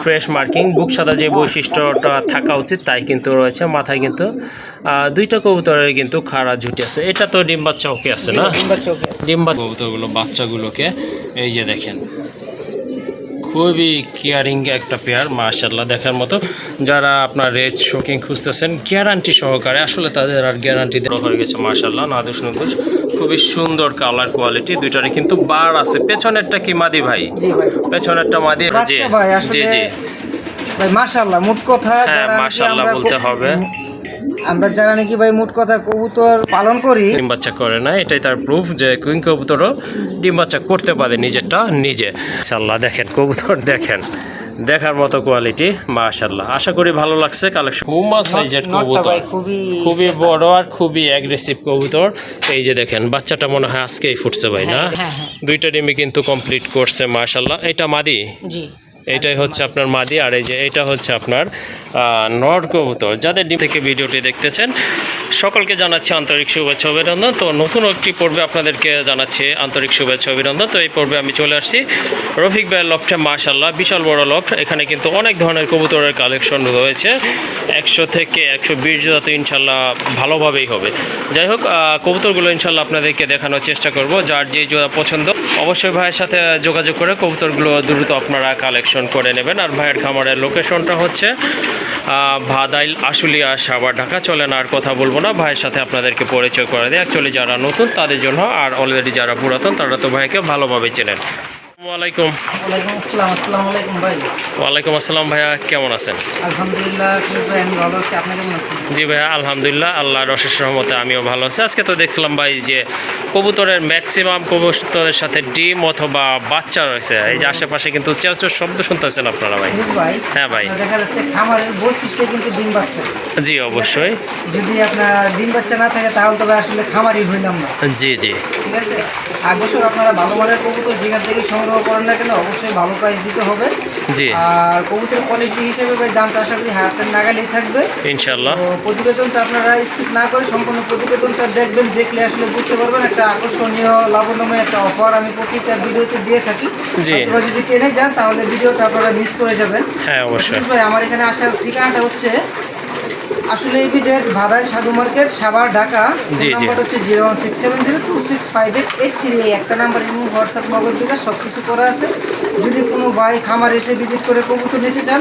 Fresh marking বুক সাদা যে বৈশিষ্ট্যটা থাকা উচিত তাই কিন্তু রয়েছে। মাথায় কিন্তু দুইটা কবুতরের কিন্তু খাড়া ঝুটি আছে। এটা তো ডিম বাচ্চা ওকে আছে না? ডিম বাচ্চা কবুতরগুলো বাচ্চাগুলোকে এই যে দেখেন, খুবই কেয়ারিং একটা পেয়ার, মাশাআল্লাহ দেখার মতো। যারা আপনার রেড শোকিং খুঁজতেছেন গ্যারান্টি সহকারে, আসলে তাদের আর গ্যারান্টি দেওয়া হয়ে গেছে মাশাআল্লাহ। নাদুস নুদুস খুবই সুন্দর কালার কোয়ালিটি, দুইটারই কিন্তু বার আছে। পেছনেরটা কি মাদি ভাই? জি ভাই, পেছনেরটা মাদি। জি জি জি ভাই মাশাআল্লাহ। মোট কথা হ্যাঁ মাশাআল্লাহ বলতে হবে। আমরা যারা নাকি ভাই মোট কথা কবুতর পালন করি, ডিম বাচ্চা করে না, এটাই তার প্রুফ যে কুইং কবুতরও ডিম বাচ্চা করতে পারে নিজেরটা নিজে। মাশাআল্লাহ দেখেন কবুতর, দেখেন দেখার মতো কোয়ালিটি মাশাআল্লাহ। আশা করি ভালো লাগছে কালেকশন। হুমা সাইজের কবুতর, খুবই বড় আর খুবই অ্যাগ্রেসিভ কবুতর। এই যে দেখেন বাচ্চাটা মনে হয় আজকেই ফুটছে ভাই না? দুইটা ডিমই কিন্তু কমপ্লিট করছে মাশাআল্লাহ। এটা মাদি? জি, এটাই হচ্ছে আপনার মাদি। আর এই যে এটা হচ্ছে আপনার নর কবুতর। যাদের ডিম থেকে ভিডিওটি দেখতেছেন সকলকে জানাচ্ছি আন্তরিক শুভেচ্ছা অভিনন্দন। তো নতুন একটি পর্বে আপনাদেরকে জানাচ্ছি আন্তরিক শুভেচ্ছা অভিনন্দন। তো এই পর্বে আমি চলে আসছি রফিক ভাইয়ের লফটে। মাশাআল্লাহ বিশাল বড় লফট, এখানে কিন্তু অনেক ধরনের কবুতরের কালেকশন রয়েছে। 100 থেকে 120 জোড়া তো ইনশাল্লাহ ভালোভাবেই হবে। যাই হোক কবুতরগুলো ইনশাল্লাহ আপনাদেরকে দেখানোর চেষ্টা করব। যার যে জোড়া পছন্দ অবশ্যই ভাইয়ের সাথে যোগাযোগ করে কবুতরগুলো দ্রুত আপনারা কালেকশন করে নেবেন। আর ভাইয়ের খামারের লোকেশনটা হচ্ছে ভাদাইল আশুলিয়া সাভার ঢাকা। চলেন আর কথা বলবো না, ভাইয়ের সাথে আপনাদেরকে পরিচয় করে দেয়। অ্যাকচুয়ালি যারা নতুন তাদের জন্য, আর অলরেডি যারা পুরাতন তারা তো ভাইকে ভালোভাবে চেনেন। ওয়ালাইকুম আসসালাম। আসসালামু আলাইকুম ভাই। ওয়ালাইকুম আসসালাম ভাইয়া, কেমন আছেন? আলহামদুলিল্লাহ ভাই, আমি ভালো আছি। আপনি কেমন আছেন? জি ভাইয়া আলহামদুলিল্লাহ, আল্লাহর অশেষ রহমতে আমিও ভালো আছি। আজকে তো দেখলাম ভাই যে কবুতরের ম্যাক্সিমাম কবুতরের সাথে ডিম অথবা বাচ্চা রয়েছে। এই যে আশেপাশে কিন্তু চেঁচোর শব্দ শুনতেছেন আপনারা ভাই? হ্যাঁ ভাই, দেখা যাচ্ছে খামারের বৈশিষ্ট্য কিন্তু ডিম বাচ্চা। জি অবশ্যই। যদি আপনার ডিম বাচ্চা না থাকে তাহলে তবে আসলে খামারই হইলাম না। জি জি ঠিক আছে। আর বছর আপনারা ভালো মানের কবুতর যেখান থেকে সংগ্রহ করেন না কেন অবশ্যই ভালো প্রাইস দিতে হবে। জি, আর কবুতরের কোয়ালিটি হিসেবে ভাই দামটা আশা করি হাতের নাগালেই থাকবে ইনশাআল্লাহ। তো প্রতিবেদনটা আপনারা স্কিপ না করে সম্পূর্ণ প্রতিবেদনটা দেখবেন, দেখলে আসলে বুঝতে পারবেন একটা আকর্ষণীয় লাভজনক একটা অফার আমি প্রতিটা ভিডিওতে দিয়ে থাকি। আপনারা যদি টেনে যান তাহলে ভিডিওটা আপনারা মিস করে যাবেন। হ্যাঁ অবশ্যই ভাই, আমার এখানে আসার ঠিকানাটা হচ্ছে আসলে এই বিজয়ের ভাদাই সাধু মার্কেট সাভার ঢাকা। নাম্বার হচ্ছে 01670265883। এই একটা নাম্বার এবং হোয়াটসঅ্যাপ নগদ বিকাশ সব কিছু করা আছে। যদি কোনো ভাই খামার এসে ভিজিট করে কবুতর নিতে চান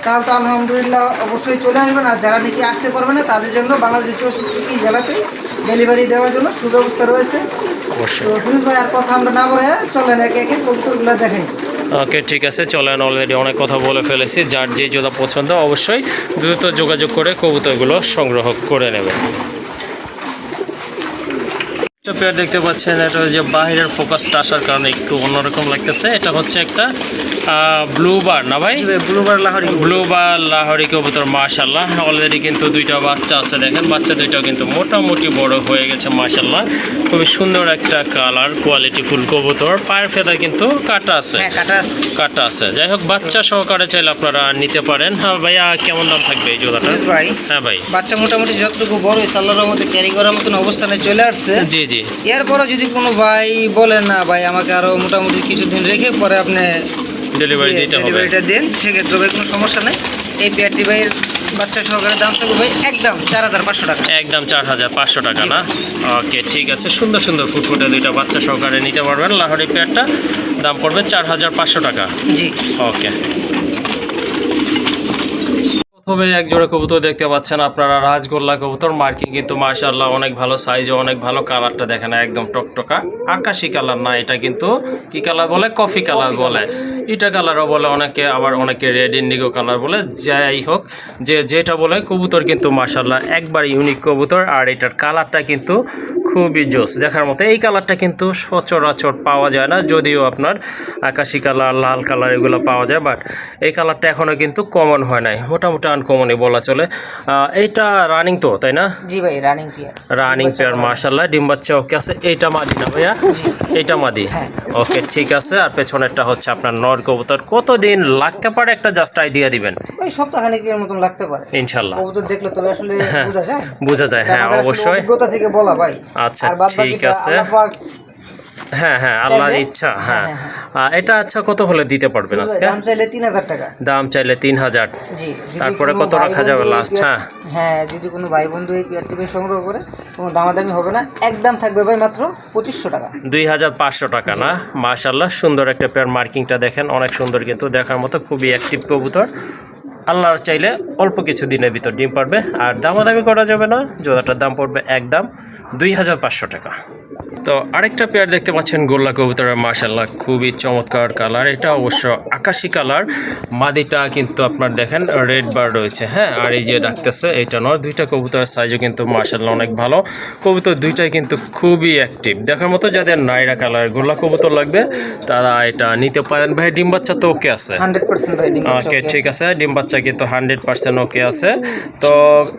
তাহলে তো আলহামদুলিল্লাহ অবশ্যই চলে আসবেন। আর যারা নাকি আসতে পারবে না তাদের জন্য বাংলাদেশের 64টি জেলাতেই ডেলিভারি দেওয়ার জন্য সুব্যবস্থা রয়েছে। তো ফিরোজ ভাই আর কথা আমরা না বলে চলেন একে একে কবুতরগুলো দেখাই। ওকে ঠিক আছে, চলেন। অলরেডি অনেক কথা বলে ফেলেছি। যার যে জোড়া পছন্দ অবশ্যই দ্রুত যোগাযোগ করে কবুতরগুলো সংগ্রহ করে নেবেন। একটা পেয়ার দেখতে পাচ্ছেন, এটা যে বাহিরের ফোকাসটা আসার কারণে একটু অন্যরকম লাগতেছে। এটা হচ্ছে একটা ব্লু বার না ভাই? ব্লু বার লাহোরি কবুতর মাশাআল্লাহ। অলরেডি কিন্তু দুইটা বাচ্চা আছে, দেখেন বাচ্চা দুইটাও কিন্তু মোটামুটি বড় হয়ে গেছে মাশাআল্লাহ। খুবই সুন্দর একটা কালার কোয়ালিটি ফুল কবুতর। পায়ের ফেদা কিন্তু কাটা আছে, কাটা আছে। যাই হোক বাচ্চা সহকারে চাইলে আপনারা নিতে পারেন। হ্যাঁ ভাইয়া, কেমন দাম থাকবে এই জোড়াটা? ভাই হ্যাঁ ভাই, বাচ্চা মোটামুটি যতটুকু বড় আল্লাহর মধ্যে ক্যারি করার মতন অবস্থানে চলে আসছে। জি জি। এরপরও যদি কোনো ভাই বলেন না ভাই আমাকে আরো মোটামুটি কিছুদিন রেখে পরে আপনি ডেলিভারিটা দেন, সেক্ষেত্রে ভাই কোনো সমস্যা নেই। এই পেয়ারটি ভাইয়ের বাচ্চা সহকারে দাম থাকবে ভাই একদম 4500 টাকা। একদম 4500 টাকা না? ওকে ঠিক আছে। সুন্দর সুন্দর ফুটফুটে দুইটা বাচ্চা সহকারে নিতে পারবেন। লাহোরি পেয়ারটা দাম পড়বে 4500 টাকা। জি ওকে। প্রথমে এক জোড়া কবুতর দেখতে পাচ্ছেন আপনারা, রাজগোল্লা কবুতর। মার্কিং কিন্তু মাশাআল্লাহ অনেক ভালো, সাইজ অনেক ভালো। কালারটা দেখেন একদম টকটকা আকাশি কালার না, এটা কিন্তু কি কালার বলে? কফি কালার বলে। ইটা কালারও বলে অনেকে, আবার অনেকে রেড ইন্ডিগো কালার বলে। যাই হোক যেটা বলে কবুতর কিন্তু মাশাআল্লাহ একবার ইউনিক কবুতর। আর এটার কালারটা কিন্তু খুবই জোস দেখার মতো। এই কালারটা কিন্তু সচরাচর পাওয়া যায় না, যদিও আপনার আকাশি কালার লাল কালার এগুলো পাওয়া যায়, বাট এই কালারটা এখনও কিন্তু কমন হয় নাই, মোটামুটি আনকমনই বলা চলে। এইটা রানিং তো, তাই না? জি ভাই, রানিং পেয়ার। রানিং পেয়ার মাশাআল্লাহ। ডিম বাচ্চা ওকে আছে। এইটা মাদি না ভাইয়া? এইটা মাদি। ওকে ঠিক আছে। আর পেছনেরটা হচ্ছে আপনার নর কবুতর। কতদিন লাগতে পারে একটা জাস্ট আইডিয়া দিবেন? ওই সপ্তাহখানেকের মতন লাগতে পারে ইনশাআল্লাহ। কবুতর দেখলে তবে আসলে বোঝা যায়। বোঝা যায়, হ্যাঁ অবশ্যই। অভিজ্ঞতা থেকে বলা ভাই। আচ্ছা ঠিক আছে। হ্যাঁ হ্যাঁ আল্লাহর চাইলে- ইচ্ছা, হ্যাঁ, হ্যাঁ। এটা আচ্ছা কত হলে দিতে পারবেন ফিরোজ ভাই, আজকে? দাম চাইলে 3000 টাকা। দাম চাইলে 3000। জি, যদি তারপরে কোনো কত ভাই রাখা যাবে বন্ধু এই লাস্ট? পেয়ার- হ্যাঁ, যদি কোনো ভাই বন্ধু এই পেয়ারটি ভাই সংগ্রহ করে কোনো দামাদামি হবে না, একদম থাকবে ভাই মাত্র 2500 টাকা। 2500 টাকা না? মাশাআল্লাহ, সুন্দর একটা পেয়ার। মার্কিংটা দেখেন অনেক সুন্দর, কিন্তু দেখার মতো খুবই অ্যাক্টিভ কবুতর। আল্লাহর চাইলে অল্প কিছু দিনের ভিতর ডিম পারবে, আর দামাদামি করা যাবে না। জোড়াটার দাম পড়বে একদম 2500 টাকা। তো আরেকটা পেয়ার দেখতে পাচ্ছেন গোল্লা কবুতরের, মাশাআল্লাহ খুবই চমৎকার কালার। এটা অবশ্য আকাশি কালার, মাদিটা কিন্তু আপনার দেখেন রেড বার রয়েছে, হ্যাঁ। আর এই যে ডাকতেছে এটা নয়। দুইটা কবুতরের সাইজও কিন্তু মাশাআল্লাহ অনেক ভালো। কবুতর দুইটাই কিন্তু খুবই অ্যাক্টিভ দেখার মতো। যাদের নাইরা কালার গোল্লা কবুতর লাগবে তারা এটা নিতে পারেন। ভাই ডিম বাচ্চা তো ওকে আছে? 100% ভাই ডিম বাচ্চা ওকে, ওকে ঠিক আছে। আছে। ডিম বাচ্চা কিন্তু 100% ওকে আছে। তো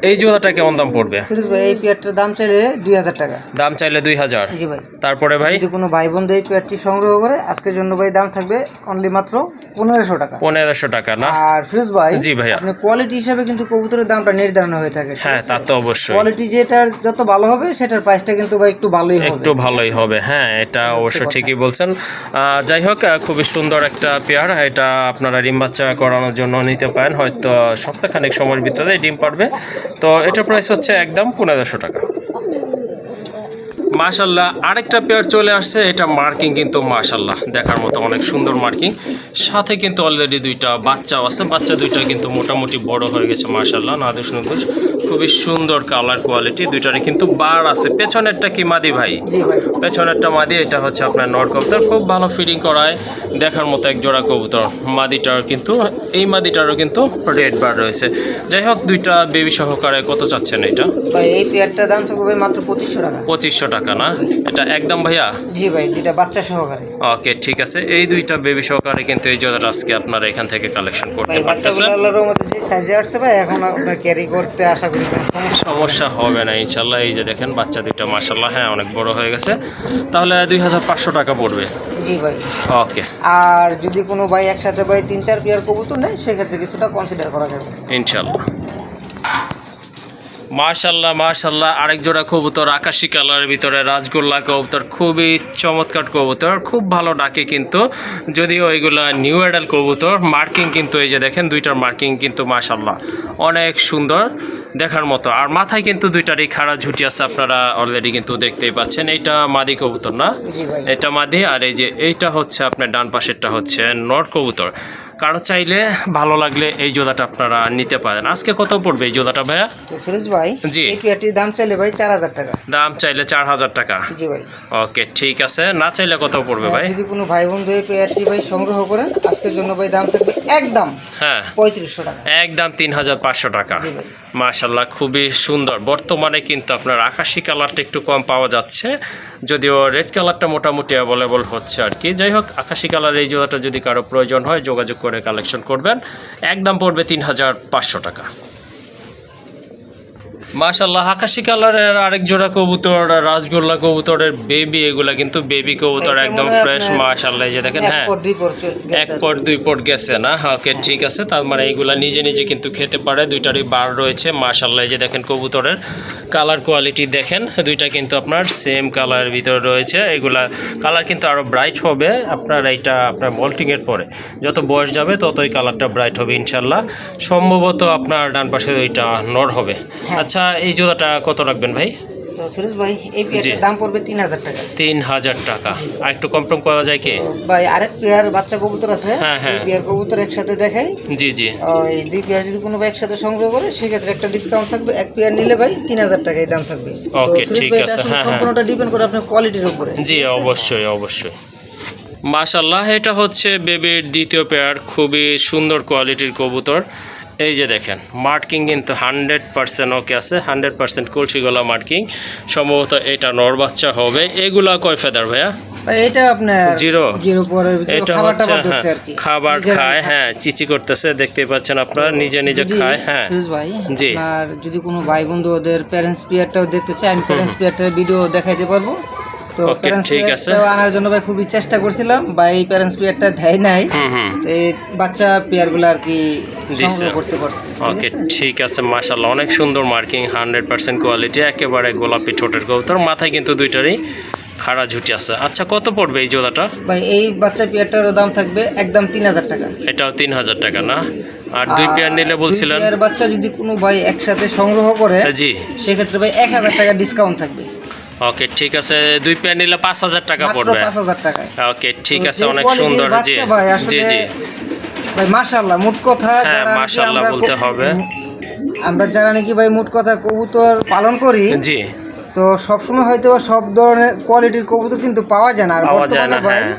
এই জোড়াটা কেমন দাম পড়বে? ফিরোজ ভাই, এই পেয়ারটার দাম চাইলে 2000 টাকা। দাম চাইলে 2000। জি ভাই। তারপরে ভাই যদি কোনো ভাই বন্ধু এই পেয়ারটি সংগ্রহ করে আজকের জন্য ভাই দাম থাকবে অনলি মাত্র 1500 টাকা। 1500 টাকা না? আর ফিরোজ ভাই, জি ভাইয়া। আপনি কোয়ালিটি হিসাবে কিন্তু কবুতরের দামটা নির্ধারণ হয়ে থাকে। ঠিক হ্যাঁ, আছে? তা তো অবশ্যই। কোয়ালিটি যেটার যত ভালো হবে সেটার প্রাইসটা কিন্তু ভাই একটু ভালোই হবে। একটু ভালোই হবে, হ্যাঁ, এটা অবশ্য কথা। ঠিকই বলছেন। যাই হোক, খুবই সুন্দর একটা পেয়ার। এটা আপনারা ডিম বাচ্চা করানোর জন্য নিতে পারেন, হয়তো সপ্তাহখানেক সময়ের ভিতরে ডিম পারবে। তো এটার প্রাইস হচ্ছে একদম 1500 টাকা। মাশাল্লাহ, আরেকটা পেয়ার চলে আসছে। এটা মার্কিং কিন্তু মাশাল্লাহ দেখার মতো অনেক সুন্দর মার্কিং। সাথে কিন্তু অলরেডি দুইটা বাচ্চাও আছে। বাচ্চা দুইটা কিন্তু মোটামুটি বড় হয়ে গেছে মাশাল্লাহ, নাদুস নুদুস, খুবই সুন্দর কালার কোয়ালিটি। দুইটারে কিন্তু বার আছে। পেছনেরটা কি মাদি ভাই? জি ভাই। পেছনেরটা মাদি, এটা হচ্ছে আপনার নর কবুতর। খুব ভালো ফিডিং করায়, দেখার মতো এক জোড়া কবুতর। মাদিটার কিন্তু, এই মাদিটারও কিন্তু রেড বার রয়েছে। যাই হোক, দুইটা বেবি সহকারে কত চাচ্ছেন এটা? ভাই এই পেয়ারটার দাম থাকবে ভাই মাত্র 2500 টাকা। 2500 টাকা না? এটা একদম ভাইয়া? জি ভাই, দুইটা বাচ্চা সহকারে। ওকে, ঠিক আছে। এই দুইটা বেবি সহকারে কিন্তু এই জোড়াটা আজকে আপনারা এখান থেকে কালেকশন করতে ভাই বাচ্চাগুলো পারতেছেন। আল্লাহর রহমতে যে সাইজে আসছে ভাই, এখন আপনার ক্যারি করতে আশা করি কোনো সমস্যা হবে না ইনশাল্লাহ। এই যে দেখেন বাচ্চা দুইটা মাশাল্লাহ, হ্যাঁ, অনেক বড় হয়ে গেছে। তাহলে 2500 টাকা পড়বে। জি ভাই। ওকে, আর যদি কোনো ভাই একসাথে ভাই 3-4 পেয়ার কবুতর নেয় সেক্ষেত্রে কিছুটা কনসিডার করা যাবে। ইনশাল্লাহ। মাশাল্লাহ মাশাল্লাহ, আরেক জোড়া কবুতর আকাশি কালারের ভিতরে, রাজগোল্লা কবুতর, খুবই চমৎকার কবুতর, খুব ভালো ডাকে কিন্তু। যদিও এগুলা নিউ অ্যাডাল কবুতর। মার্কিং কিন্তু এই যে দেখেন, দুইটার মার্কিং কিন্তু মাশাল্লাহ অনেক সুন্দর দেখার মতো। আর মাথায় কিন্তু দুইটারই খাড়া ঝুটি আছে, আপনারা অলরেডি কিন্তু দেখতেই পাচ্ছেন। এইটা মাদি কবুতর না? জি ভাই। এটা মাদি। আর এই যে এইটা হচ্ছে আপনার ডান পাশেরটা হচ্ছে নর কবুতর। কারো চাইলে ভালো লাগলে এই জোড়াটা আপনারা নিতে পারেন। আজকে কত পড়বে এই জোড়াটা ভাইয়া? তো ফিরোজ ভাই, জি। এই পেয়ারটির দাম চাইলে ভাই 4000 টাকা। দাম চাইলে 4000 টাকা। জি ভাই। ওকে, ঠিক আছে। না চাইলে কত পড়বে ভাই? যদি কোনো ভাই বন্ধু এই পেয়ারটি ভাই সংগ্রহ করেন আজকের জন্য ভাই দাম থাকবে একদম হ্যাঁ, 3500 টাকা। একদম 3500 টাকা। জি ভাই। মাশাল্লাহ, খুবই সুন্দর। বর্তমানে কিন্তু আপনার আকাশি কালারটা একটু কম পাওয়া যাচ্ছে, যদিও রেড কালারটা মোটামুটি অ্যাভেলেবল হচ্ছে আর কি। যাই হোক, আকাশি কালার এই জোড়াটা যদি কারো প্রয়োজন হয় যোগাযোগ করে কালেকশন করবেন। একদম পড়বে 3500 টাকা। মাশাল্লাহ, আকাশি কালারের আরেক জোড়া কবুতর, রাজগোল্লা কবুতরের বেবি। এগুলা কিন্তু বেবি কবুতর, একদম ফ্রেশ মাশাল্লাহ। এই যে দেখেন, হ্যাঁ, এক পট দুই পট গেছে না? ওকে, ঠিক আছে। তার মানে এগুলা নিজে নিজে কিন্তু খেতে পারে। দুইটারই বার রয়েছে মাশাল্লাহ। এই যে দেখেন কবুতরের কালার কোয়ালিটি দেখেন, দুইটা কিন্তু আপনার সেম কালারের ভিতরে রয়েছে। এগুলা কালার কিন্তু আরও ব্রাইট হবে আপনার এইটা আপনার মল্টিংয়ের পরে। যত বয়স যাবে ততই কালারটা ব্রাইট হবে ইনশাল্লাহ। সম্ভবত আপনার ডান পাশে ওইটা নর হবে। আচ্ছা, এই জোড়াটা কত রাখবেন ভাই? তো ফিরোজ ভাই, এই পেয়ারটির দাম পড়বে 3000 টাকা। 3000 টাকা। আর একটু কম টম করা যায় কি? ভাই আরেক পেয়ার বাচ্চা কবুতর আছে, হ্যাঁ, হ্যাঁ। এই পেয়ার কবুতর একসাথে দেখাই। জি জি। এই দুই পেয়ার যদি কোনো ভাই একসাথে সংগ্রহ করে সেক্ষেত্রে একটা ডিসকাউন্ট থাকবে। এক পেয়ার নিলে ভাই 3000 টাকায় দাম থাকবে। তো ওকে, ফিরোজ ঠিক ভাই, আছে। এটা আসলে হ্যাঁ, হ্যাঁ। সম্পূর্ণটা ডিপেন্ড করে আপনার কোয়ালিটির উপরে। জি, অবশ্যই অবশ্যই। মাশাল্লাহ, এটা হচ্ছে বেবির দ্বিতীয় পেয়ার, খুবই সুন্দর কোয়ালিটির কবুতর। এই যে দেখেন মার্কিং কিন্তু 100% ওকে আছে, 100% কলসি গলা মার্কিং। সম্ভবত এটা নর বাচ্চা হবে। এগুলা কয় ফেদার ভাইয়া? ভাই এটা আপনার জিরো পরের ভিতরে এটা খাবারটা হচ্ছে, ধরছে হ্যাঁ, আর কি। খাবার নিজেরাই খায়, খাচ্ছে। হ্যাঁ, চিচি করতেছে, দেখতেই পাচ্ছেন আপনারা, নিজে নিজে যদি খায়। হ্যাঁ, ফিরোজ ভাই, জি। আপনার যদি কোনো ভাই বন্ধু ওদের প্যারেন্টস পিয়ারটাও দেখতে চায়, আমি প্যারেন্টস পিয়ারটার ভিডিও দেখাইতে পারবো। তো ওকে, প্যারেন্টস ঠিক আছে। পিয়ারটাও আনার জন্য ভাই খুবই চেষ্টা করছিলাম, ভাই প্যারেন্টস পিয়ারটা দেয় নাই। হুম। তো এই বাচ্চা পিয়ারগুলো আর কি দিছে। সংগ্রহ করতে পারছি। ঠিক ওকে, আছে? ঠিক আছে। মাশাল্লাহ, অনেক সুন্দর মার্কিং, 100% কোয়ালিটি, একেবারে গোলাপি ঠোঁটের কবুতর। মাথায় কিন্তু দুইটারই খাড়া ঝুটি আছে। আচ্ছা, কত পড়বে এই জোড়াটা? ভাই এই বাচ্চা পেয়ারটারও দাম থাকবে একদম 3000 টাকা। এটাও 3000 টাকা না? আর 2 পেয়ার নিলে বলছিলেন? 2 পেয়ার বাচ্চা যদি কোনো ভাই একসাথে সংগ্রহ করে, জি, সেক্ষেত্রে ভাই 1000 টাকা ডিসকাউন্ট থাকবে। ওকে, ঠিক আছে। 2 পেয়ার নিলে 5000 টাকা মাত্র পড়বে। 5000 টাকায়। ওকে, ঠিক তো আছে, যে অনেক quality-র সুন্দর। জি বাচ্চা ভাই, আসলে জি জি ভাই মাশাআল্লাহ, মোট কথা হ্যাঁ, যারা নাকি মাশাআল্লাহ বলতে হবে। আমরা যারা নাকি ভাই মোট কথা কবুতর পালন করি, জি, তো সবসময় হয়তো বা সব ধরনের কোয়ালিটির কবুতর কিন্তু পাওয়া যায় না। আর পাওয়া যায় বর্তমানে না, ভাই হ্যাঁ।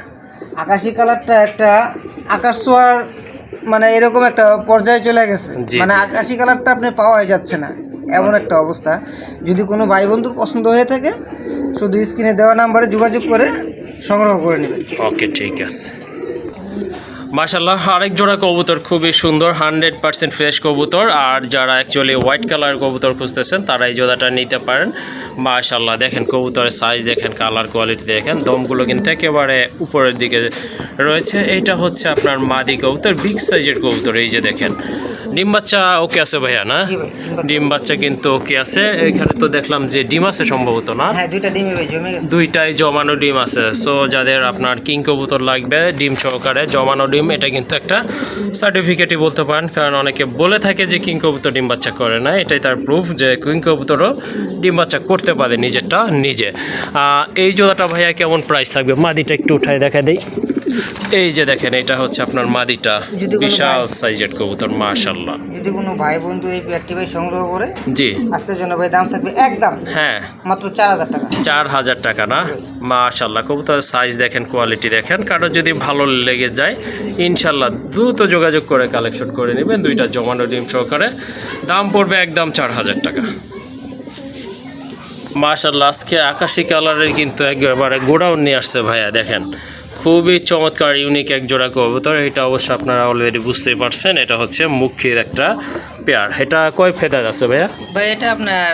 আকাশি কালারটা একটা আকাশ ছোঁয়ার মানে এরকম একটা পর্যায়ে চলে গেছে, জি, মানে জি। আকাশি কালারটা আপনি পাওয়াই যাচ্ছে না, এমন একটা অবস্থা। যদি কোনো ভাই বন্ধুর পছন্দ হয়ে থাকে, শুধু স্ক্রিনে দেওয়া নাম্বারে যোগাযোগ করে সংগ্রহ করে নেবেন। ওকে, ঠিক আছে। মাশাআল্লাহ, আরেক জোড়া কবুতর খুবই সুন্দর, 100% ফ্রেশ কবুতর। আর যারা অ্যাকচুয়ালি হোয়াইট কালার কবুতর খুঁজতেছেন তারা এই জোড়াটা নিতে পারেন। মাশাআল্লাহ, দেখেন কবুতরের সাইজ দেখেন, কালার কোয়ালিটি দেখেন, দমগুলো কিন্তু একেবারে উপরের দিকে রয়েছে। এইটা হচ্ছে আপনার মাদি কবুতর, বিগ সাইজের কবুতর। এই যে দেখেন, ডিম বাচ্চা ওকে আছে ভাইয়া না? জি ভাই, ডিম বাচ্চা কিন্তু ওকে আছে। এখানে তো দেখলাম যে ডিম আছে সম্ভবত না? হ্যাঁ, দুইটা ডিমই ভাই জমে গেছে। দুইটাই জমানো ডিম আছে। সো যাদের আপনার কিং কবুতর লাগবে ডিম সহকারে জমানো ডিম, এটা কিন্তু একটা সার্টিফিকেটই বলতে পারেন, কারণ অনেকে বলে থাকে যে কিং কবুতর ডিম বাচ্চা করে না। এটাই তার প্রুফ যে কিং কবুতরও ডিম বাচ্চা করতে পারে নিজেরটা নিজে। এই জোড়াটা ভাইয়া কেমন প্রাইস থাকবে? মাদিটা একটু উঠায় দেখা দেই। এই যে দেখেন, এটা হচ্ছে আপনার মাদিটা, যদি কোনো বিশাল সাইজের কবুতর। মাশাআল্লাহ, যদি কোনো ভাই বন্ধু এই পেয়ারটি ভাই সংগ্রহ করে, জি আজকের জন্য ভাই দাম থাকবে একদম হ্যাঁ মাত্র 4000 টাকা। 4000 টাকা না? মাশাআল্লাহ, কবুতরের সাইজ দেখেন, কোয়ালিটি দেখেন। কারো যদি ভালো লেগে যায় ইনশাল্লাহ দ্রুত যোগাযোগ করে কালেকশন করে নেবেন, দুইটা জমানো ডিম সহকারে। দাম পড়বে একদম 4000 টাকা। মাশাআল্লাহ, আজকে আকাশি কালারের কিন্তু একেবারে গোডাউন নিয়ে আসছে ভাইয়া, দেখেন খুবই চমৎকার ইউনিক এক জোড়া কবুতর। এটা অবশ্য আপনারা অলরেডি বুঝতেই পারছেন, এটা হচ্ছে মুখির একটা পেয়ার। এটা কয় ফেদার আছে ভাইয়া? ভাই এটা আপনার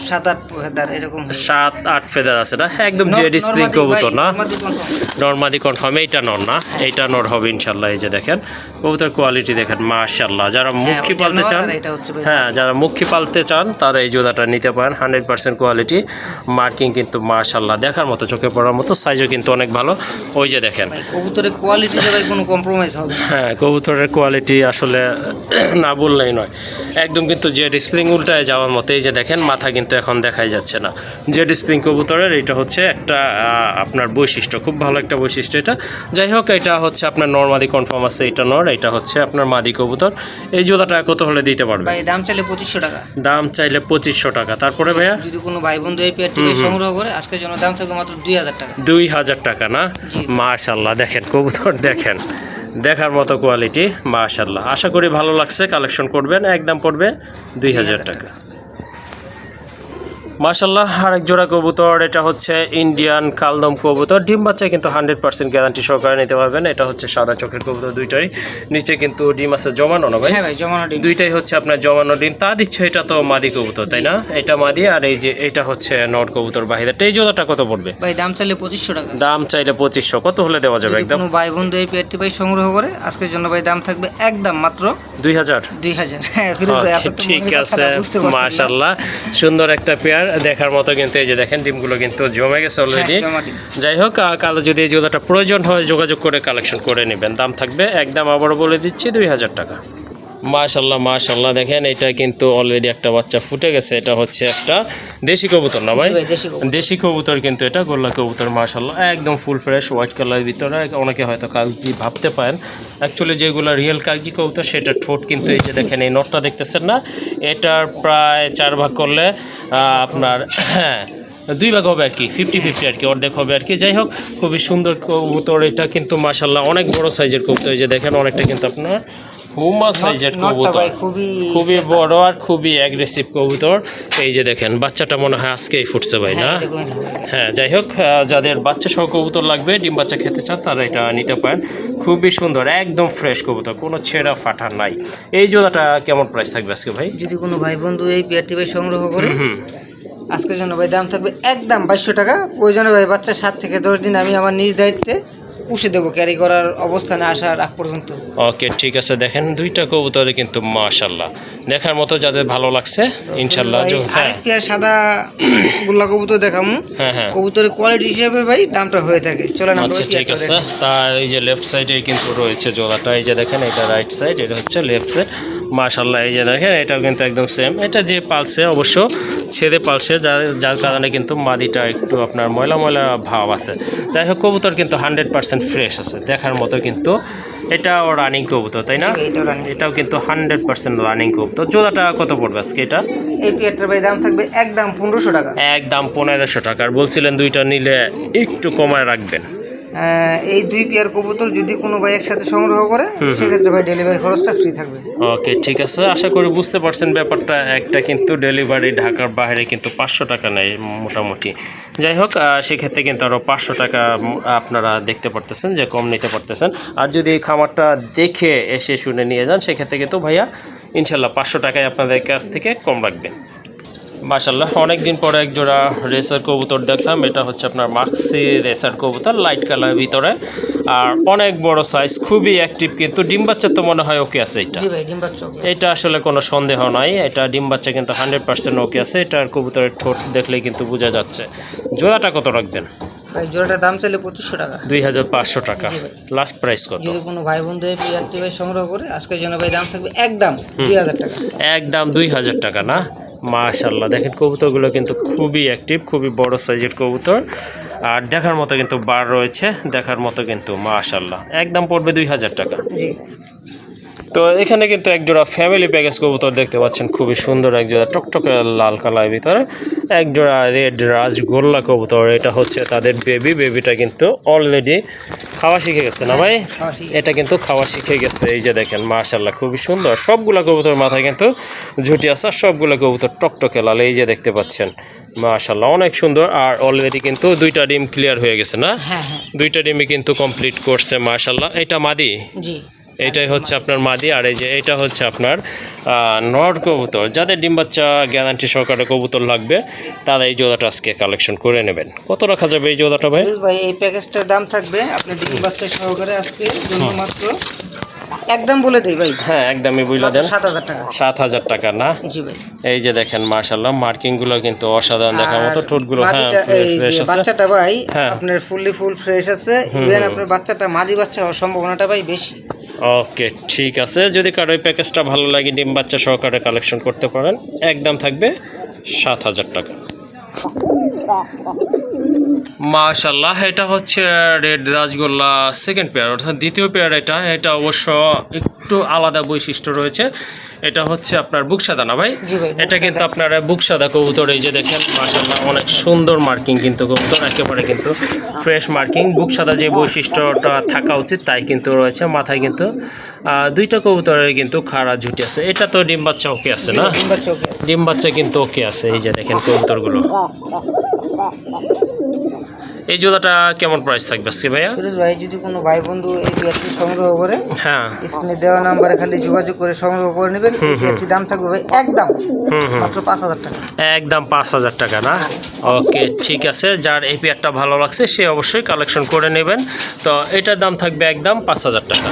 7-8 হাজার এরকম। 7-8 ফেদার আছে না? একদম জেড স্প্রিং কবুতর না? নরমাদি confirm। নর্মাদি কনফার্ম। এইটা নর না? এইটা নর হবে ইনশাল্লাহ। এই যে দেখেন কবুতর কোয়ালিটি দেখেন, মাশাআল্লাহ। যারা মুখী ওটা পালতে নর চান, আর এটা হচ্ছে ভাই হ্যাঁ যারা মুখী পালতে চান তারা এই জোড়াটা নিতে পারেন। 100% কোয়ালিটি, মার্কিং কিন্তু মাশাআল্লাহ দেখার মতো, চোখে পড়ার মতো। সাইজও কিন্তু অনেক ভালো। ওই যে দেখেন, ভাই কবুতরের কোয়ালিটিতে ভাই কোনো কম্প্রোমাইজ হবে না। হ্যাঁ কবুতরের কোয়ালিটি আসলে না বললেই নয়, একদম কিন্তু জেড স্প্রিং উল্টায় যাওয়ার মতো। এই যে দেখেন, মাথা কিন্তু এখন দেখাই যাচ্ছে না। জেড স্প্রিং কবুতরের এটা হচ্ছে একটা আপনার বৈশিষ্ট্য, খুব ভালো একটা বৈশিষ্ট্য এটা। যাই হোক, এটা হচ্ছে আপনার নরমাদি কনফার্ম আছে, এটা নর, এটা হচ্ছে আপনার মাদি কবুতর। এই জোড়াটা কত হলে দিতে পারবে? ভাই দাম চাইলে 2500 টাকা। দাম চাইলে 2500 টাকা। তারপরে ভাইয়া যদি কোনো ভাই বন্ধু এই পেয়ারটি ভাই সংগ্রহ করে, আজকের জন্য দাম থাকবে মাত্র 2000 টাকা। 2000 টাকা না? জি। মাশাআল্লাহ, দেখেন কবুতর দেখেন, দেখার মতো কোয়ালিটি। মাশাআল্লাহ, আশা করি ভালো লাগছে, কালেকশন করবেন। একদম পড়বে 2000 টাকা। মাশাআল্লাহ, আরেক জোড়া কবুতর, এটা হচ্ছে ইন্ডিয়ান কালদম কবুতর। ডিম বাচ্চা কিন্তু 100% গ্যারান্টি সহকারে নিতে পারবেন। এটা হচ্ছে সাদা চোখের কবুতর, দুইটাই নিচে কিন্তু ডিম আছে জমানো না ভাই? হ্যাঁ ভাই জমানো ডিম। দুইটাই হচ্ছে আপনার জমানো ডিম। তা দিচ্ছে এটা তো মাদি কবুতর তাই না? এটা মাদি, আর এই যে এটা হচ্ছে নর কবুতর বাহিরে। এই জোড়াটা কত পড়বে? ভাই দাম চাইলে 2500 টাকা। দাম চাইলে 2500। কত হলে দেওয়া যাবে যদি একদম? কোনো ভাই বন্ধু এই পেয়ারটি ভাই সংগ্রহ করে, আজকের জন্য ভাই দাম থাকবে একদম মাত্র 2000। 2000। হ্যাঁ ফিরোজ ভাই, আপনি তো ঠিক মনের আছে, কথাটা বুঝতে পারছেন না। মাশাআল্লাহ, সুন্দর একটা পেয়ার, দেখার মতো কিন্তু। এই যে দেখেন, ডিমগুলো কিন্তু জমে গেছে অলরেডি। হ্যাঁ, জমা ডিম। যাই হোক, কালো যদি এই জোড়াটা প্রয়োজন হয় যোগাযোগ করে কালেকশন করে নেবেন। দাম থাকবে একদম, আবারও বলে দিচ্ছি, 2000 টাকা। মাশাআল্লাহ মাশাআল্লাহ, দেখেন এটা কিন্তু অলরেডি একটা বাচ্চা ফুটে গেছে। এটা হচ্ছে একটা দেশি কবুতর না ভাই? জি ভাই, দেশি কবুতর। দেশি কবুতর কিন্তু এটা, গোল্লা কবুতর। মাশাআল্লাহ, একদম ফুল ফ্রেশ হোয়াইট কালারের ভিতরে। অনেকে হয়তো কাগজি ভাবতে পারেন, অ্যাকচুয়ালি যেগুলো রিয়েল কাগজি কবুতর সেটা ঠোঁট কিন্তু এই যে দেখেন, এই নটটা দেখতেছেন না, এটার প্রায় 4 ভাগ করলে আপনার হ্যাঁ 2 ভাগ হবে আর কি, 50-50 আর কি, অর্ধেক হবে আর কি। যাই হোক, খুবই সুন্দর কবুতর এটা কিন্তু মাশাআল্লাহ, অনেক বড় সাইজের কবুতর। এই যে দেখেন, অনেকটা কিন্তু আপনার হুমা সাইজের নটটা কবুতর, ভাই খুবই বড় আর খুবই অ্যাগ্রেসিভ কবুতর। এই যে দেখেন, বাচ্চাটা মনে হয় আজকেই ফুটছে ভাই না? হ্যাঁ, যাই হোক, যাদের বাচ্চা সহ কবুতর লাগবে, ডিম বাচ্চা খেতে চান, তারা এটা নিতে পারেন। খুবই সুন্দর, একদম ফ্রেশ কবুতর, কোনো ছেঁড়া ফাটা নাই। এই জোড়াটা কেমন প্রাইস থাকবে আজকে ভাই? যদি কোনো ভাই বন্ধু এই পেয়ারটি ভাই সংগ্রহ করে, হুম, আজকের জন্য ভাই দাম থাকবে একদম 2200 টাকা। প্রয়োজনে ভাই বাচ্চা 7 থেকে 10 দিন আমি আমার নিজ দায়িত্বে পুষে দেবো ক্যারি করার অবস্থানে আসার আগ পর্যন্ত। ওকে ঠিক আছে, দেখেন দুইটা কবুতরে কিন্তু মাশাল্লাহ দেখার মতো, যাদের ভালো লাগছে ইনশাল্লাহ। আরেক পেয়ার সাদা গোল্লা কবুতর দেখামু। হ্যাঁ কবুতরের কোয়ালিটি হিসেবে ভাই দামটা হয়ে থাকে। চলেন আচ্ছা ঠিক আছে। তার এই যে লেফট সাইডে কিন্তু রয়েছে জোড়াটা, এই যে দেখেন এটা রাইট সাইড, এটা হচ্ছে লেফট সাইড। মাশাল্লাহ এই যে দেখেন এটাও কিন্তু একদম সেম। এটা যে পালছে অবশ্য ছেদে পালছে, যার কারণে কিন্তু মাদিটা একটু আপনার ময়লা ময়লা ভাব আছে। যাই হোক কবুতর কিন্তু 100% ফ্রেশ আছে, দেখার মতো কিন্তু। এটাও রানিং কবুতর তাই না? এটাও কিন্তু 100% রানিং কবুতর। জোড়াটা কত পড়বে আজকে এটা? এই পেয়ারটার ভাই দাম থাকবে একদম 1500 টাকা। একদম 1500 টাকা। আর বলছিলেন দুইটা নিলে একটু কমায় রাখবেন। এই দুই পেয়ার কবুতর যদি কোনো ভাই একসাথে সংগ্রহ করে সেক্ষেত্রে ভাই ডেলিভারি খরচটা ফ্রি থাকবে। ওকে ঠিক আছে, আশা করি বুঝতে পারছেন ব্যাপারটা। একটা কিন্তু ডেলিভারি ঢাকার বাইরে কিন্তু 500 টাকা নেয় মোটামুটি। যাই হোক সেক্ষেত্রে কিন্তু আরও 500 টাকা আপনারা দেখতে পারতেছেন যে কম নিতে পারতেছেন। আর যদি খামারটা দেখে এসে শুনে নিয়ে যান সেক্ষেত্রে কিন্তু ভাইয়া ইনশাল্লাহ 500 টাকায় আপনাদের কাছ থেকে কম রাখবেন। মাশাল্লাহ অনেক দিন পরে এক জোড়া রেসার কবুতর দেখলাম। এটা হচ্ছে আপনার মাক্সি রেসার কবুতর, লাইট কালার ভিতরে, আর অনেক বড় সাইজ, খুবই অ্যাক্টিভ। কিন্তু ডিম বাচ্চা তো মনে হয় ওকে আছে এটা? এটা আসলে কোনো সন্দেহ নাই, এটা ডিম বাচ্চা কিন্তু 100% ওকে আছে। এটার কবুতরের ঠোঁট দেখলেই কিন্তু বোঝা যাচ্ছে। জোড়াটা কত রাখবেন? জোড়াটার দাম চাইলে 2500 টাকা। 2500 টাকা লাস্ট প্রাইস কত? যদি কোনো ভাই বন্ধু ভাই সংগ্রহ করে আজকের জন্য ভাই দাম থাকবে একদম 2000 টাকা। একদম 2000 টাকা না? মাশাল্লাহ দেখেন কবুতরগুলো কিন্তু খুবই অ্যাক্টিভ, খুবই বড় সাইজের কবুতর, আর দেখার মতো কিন্তু বার রয়েছে, দেখার মতো কিন্তু মাশাল্লাহ। একদম পড়বে 2000 টাকা। তো এখানে কিন্তু এক জোড়া ফ্যামিলি প্যাকেজ কবুতর দেখতে পাচ্ছেন, খুবই সুন্দর এক জোড়া টকটকে লাল কালারের ভিতরে এক জোড়া রেড রাজগোল্লা কবুতর। এটা হচ্ছে তাদের বেবিটা কিন্তু অলরেডি খাওয়া শিখে গেছে না ভাই? এটা কিন্তু খাওয়া শিখে গেছে। এই যে দেখেন মাশাল্লাহ খুবই সুন্দর। সবগুলা কবুতর মাথায় কিন্তু ঝুটি আছে, সবগুলো কবুতর টকটকে লাল, এই যে দেখতে পাচ্ছেন মাশাল্লাহ অনেক সুন্দর। আর অলরেডি কিন্তু দুইটা ডিম ক্লিয়ার হয়ে গেছে না? দুইটা ডিমই কিন্তু কমপ্লিট করছে মাশাল্লাহ। এটা মাদি? জি, এটাই হচ্ছে আপনার মাদি। আর এই যে এটা হচ্ছে আপনার নর কবুতর। যাদের ডিম বাচ্চা গ্যারান্টি সহকারে কবুতর লাগবে তারা এই জোড়াটা আজকে কালেকশন করে নেবেন। কত রাখা যাবে এই জোড়াটা ভাই? এই প্যাকেজটার দাম থাকবে আপনি ডিম বাচ্চা সহকারে আজকে মাত্র একদম বলে দেই ভাই। হ্যাঁ একদমই বলে দেন। 7000 টাকা। 7000 টাকা না? জি ভাই। এই যে দেখেন মাশাআল্লাহ মার্কিং গুলো কিন্তু অসাধারণ দেখার মতো। ঠোঁটগুলো হ্যাঁ ফ্রেশ আছে। বাচ্চাটা ভাই আপনার ফুল ফ্রেশ আছে। ইভেন আপনার বাচ্চাটা মাদি বাচ্চা হওয়ার সম্ভাবনাটা ভাই বেশি। ওকে ঠিক আছে, যদি কারো এই প্যাকেজটা ভালো লাগে ডিম বাচ্চা সহকারে কালেকশন করতে পারেন। একদম থাকবে 7000 টাকা। মাশাআল্লাহ এটা হচ্ছে রেড রাজগোল্লা সেকেন্ড পেয়ার, অর্থাৎ দ্বিতীয় পেয়ার। এটা অবশ্য একটু আলাদা বৈশিষ্ট্য রয়েছে। এটা হচ্ছে আপনার বুকসাদা না ভাই? এটা কিন্তু আপনার বুকসাদা কবুতর। এই যে দেখেন মাশাআল্লাহ অনেক সুন্দর মার্কিং কিন্তু কবুতর, একেবারে কিন্তু ফ্রেশ মার্কিং। বুকসাদা যে বৈশিষ্ট্যটা থাকা উচিত তাই কিন্তু রয়েছে। মাথায় কিন্তু দুইটা কবুতরের কিন্তু খাড়া ঝুটি আছে। এটা তো ডিম বাচ্চা ওকে আছে না? ডিম বাচ্চা কিন্তু ওকে আছে। এই যে দেখেন কবুতরগুলো। এই জোড়াটা কেমন প্রাইস থাকবে আজকে ভাইয়া? ফিরোজ ভাই যদি কোনো ভাই বন্ধু এই পেয়ারটি সংগ্রহ করে হ্যাঁ স্ক্রিনে দেওয়া নাম্বারে খালি যোগাযোগ করে সংগ্রহ করে নেবেন। এই পেয়ারটির দাম থাকবে ভাই একদম মাত্র 5000 টাকা। একদম 5000 টাকা না? ওকে ঠিক আছে, যার এই পেয়ারটা ভালো লাগছে সে অবশ্যই কালেকশন করে নেবেন। তো এটার দাম থাকবে একদম 5000 টাকা।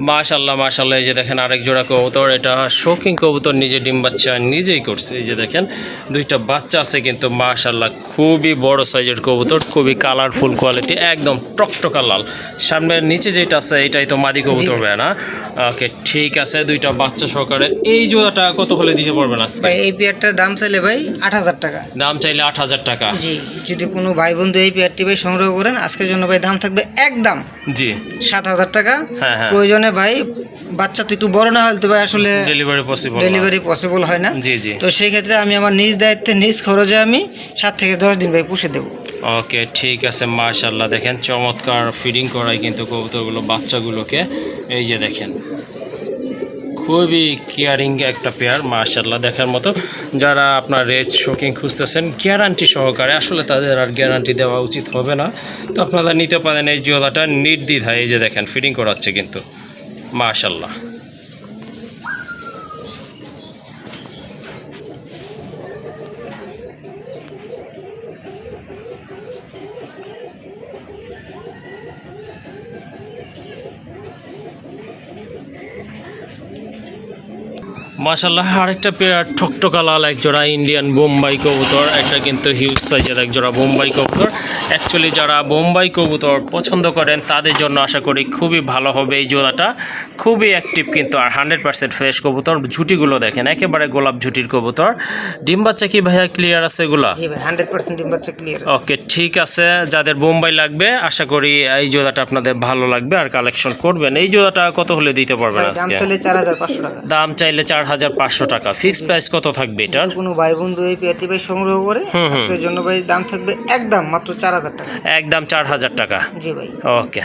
মাশাআল্লাহ মাশাআল্লাহ এই যে দেখেন আরেক জোড়া কবুতর। এটা শৌখিন কবুতর, নিজে ডিম বাচ্চা নিজেই করছে। এই যে দেখেন দুইটা বাচ্চা আছে কিন্তু মাশাআল্লাহ খুবই বড় সাইজের কবুতর, খুবই কালারফুল কোয়ালিটি, একদম টকটকা লাল। সামনের নিচে যেটা আছে এটাই তো মাদি কবুতর ভাই না? ওকে ঠিক আছে, দুইটা বাচ্চা সহকারে। এই জোড়াটা কত হলে দিতে পারবেন আজকে? ভাই এই পেয়ারটার দাম চাইলে ভাই 8000 টাকা। দাম চাইলে 8000 টাকা। জি, যদি কোনো ভাই বন্ধু এই পেয়ারটি ভাই সংগ্রহ করেন আজকের জন্য ভাই দাম থাকবে একদম জি 7000 টাকা। হ্যাঁ হ্যাঁ, প্রয়োজনে ভাই বাচ্চা তো একটু বড় না হলে তো ভাই আসলে ডেলিভারি পসিবল হয় না। জি জি, তো সেই ক্ষেত্রে আমি আমার নিজ দায়িত্বে নিজ খরচে আমি 7 থেকে 10 দিন ভাই পুষে দেবো। ওকে ঠিক আছে মাশাআল্লাহ দেখেন চমৎকার ফিডিং করায় কিন্তু কবুতরগুলো বাচ্চাগুলোকে। এই যে দেখেন খুবই কেয়ারিং একটা পেয়ার মাশাআল্লাহ দেখার মতো। যারা আপনার রেড শোকিং খুঁজতেছেন গ্যারান্টি সহকারে, আসলে তাদের আর গ্যারান্টি দেওয়া উচিত হবে না, তো আপনারা নিতে পারেন এই জোড়াটা নির্দ্বিধায়। এই যে দেখেন ফিডিং করাচ্ছে কিন্তু মাশাআল্লাহ। মাশাআল্লাহ, আরেকটা পেয়ার ঠকঠকা লাল এক জোড়া ইন্ডিয়ান বোম্বাই কবুতর। একটা কিন্তু হিউজ সাইজের এক জোড়া বোম্বাই কবুতর। অ্যাকচুয়ালি যারা বোম্বাই কবুতর পছন্দ করেন তাদের জন্য আশা করি খুবই ভালো হবে এই জোড়াটা। খুবই অ্যাক্টিভ কিন্তু, আর 100% ফ্রেশ কবুতর। ঝুটিগুলো দেখেন একেবারে গোলাপ ঝুটির কবুতর। ডিম বাচ্চা কি ভাইয়া ক্লিয়ার আছে এগুলা? জি ভাই 100% ডিম বাচ্চা ক্লিয়ার। ওকে, ঠিক আছে। যাদের বোম্বাই লাগবে আশা করি এই জোড়াটা আপনাদের ভালো লাগবে আর কালেকশন করবেন। এই জোড়াটা কত হলে দিতে পারবেন দাম আজকে? চাইলে 4500 টাকা। দাম চাইলে 4500 টাকা। ফিক্স প্রাইস কত থাকবে এটার? কোনো ভাই বন্ধু এই পেয়ারটি ভাই সংগ্রহ করে আজকের জন্য ভাই দাম থাকবে একদম মাত্র 4000 টাকা। একদম 4000 টাকা। জি ভাই। ওকে,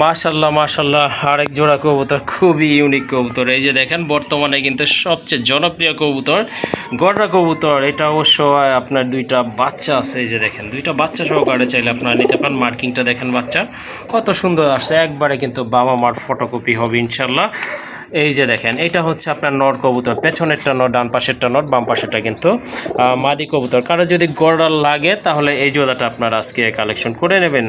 মাশাল্লাহ মাশাল্লাহ, আরেক জোড়া কবুতর, খুবই ইউনিক কবুতর। এই যে দেখেন বর্তমানে কিন্তু সবচেয়ে জনপ্রিয় কবুতর গড়রা কবুতর। এটা অবশ্য আপনার দুইটা বাচ্চা আছে। এই যে দেখেন দুইটা বাচ্চা সহকারে চাইলে আপনারা নিতে পারেন। মার্কিংটা দেখেন বাচ্চার কত সুন্দর আসছে, একবারে কিন্তু বাবা মার ফটোকপি হবে ইনশাল্লাহ। এই যে দেখেন এটা হচ্ছে আপনার নর কবুতর। পেছনেরটা নর, ডান পাশেরটা নর, বাম পাশেরটা কিন্তু মাদি কবুতর। কারো যদি গড়া লাগে তাহলে এই জোড়াটা আপনারা আজকে কালেকশন করে নেবেন।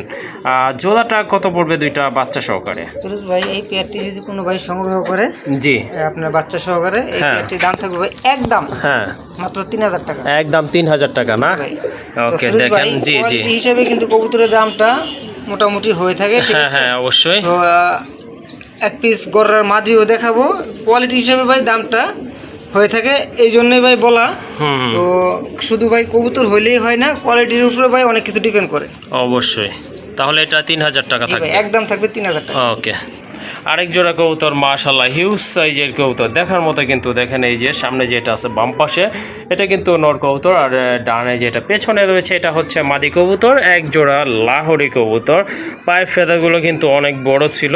জোড়াটা কত পড়বে দুইটা বাচ্চা সহকারে? ফিরোজ ভাই এই পেয়ারটি যদি কোনো ভাই সংগ্রহ করে, জি আপনার বাচ্চা সহকারে, এই পেয়ারটির দাম থাকবে ভাই একদম মাত্র 3000 টাকা। একদম 3000 টাকা না? ওকে, দেখেন জি জি হিসাবে কিন্তু কবুতরের দামটা মোটামুটি হয়ে থাকে। হ্যাঁ অবশ্যই। তো এক পিস গড়ার মাঝিও দেখাবো, কোয়ালিটি হিসাবে ভাই দামটা হয়ে থাকে, এই জন্যই ভাই বলা। তো শুধু ভাই কবুতর হইলেই হয় না, কোয়ালিটির উপরে ভাই অনেক কিছু ডিপেন্ড করে। অবশ্যই, তাহলে এটা 3000 টাকা থাকবে। একদম থাকবে 3000 টাকা। ওকে, আরেক জোড়া কবুতর মাশাআল্লাহ হিউজ সাইজের কবুতর দেখার মতো কিন্তু। দেখেন এই যে সামনে যেটা আছে বাম পাশে এটা কিন্তু নর কবুতর, আর ডানে যেটা পেছনে রয়েছে এটা হচ্ছে মাদি কবুতর। এক জোড়া লাহোরি কবুতর। পায়ের ফেদাগুলো কিন্তু অনেক বড় ছিল,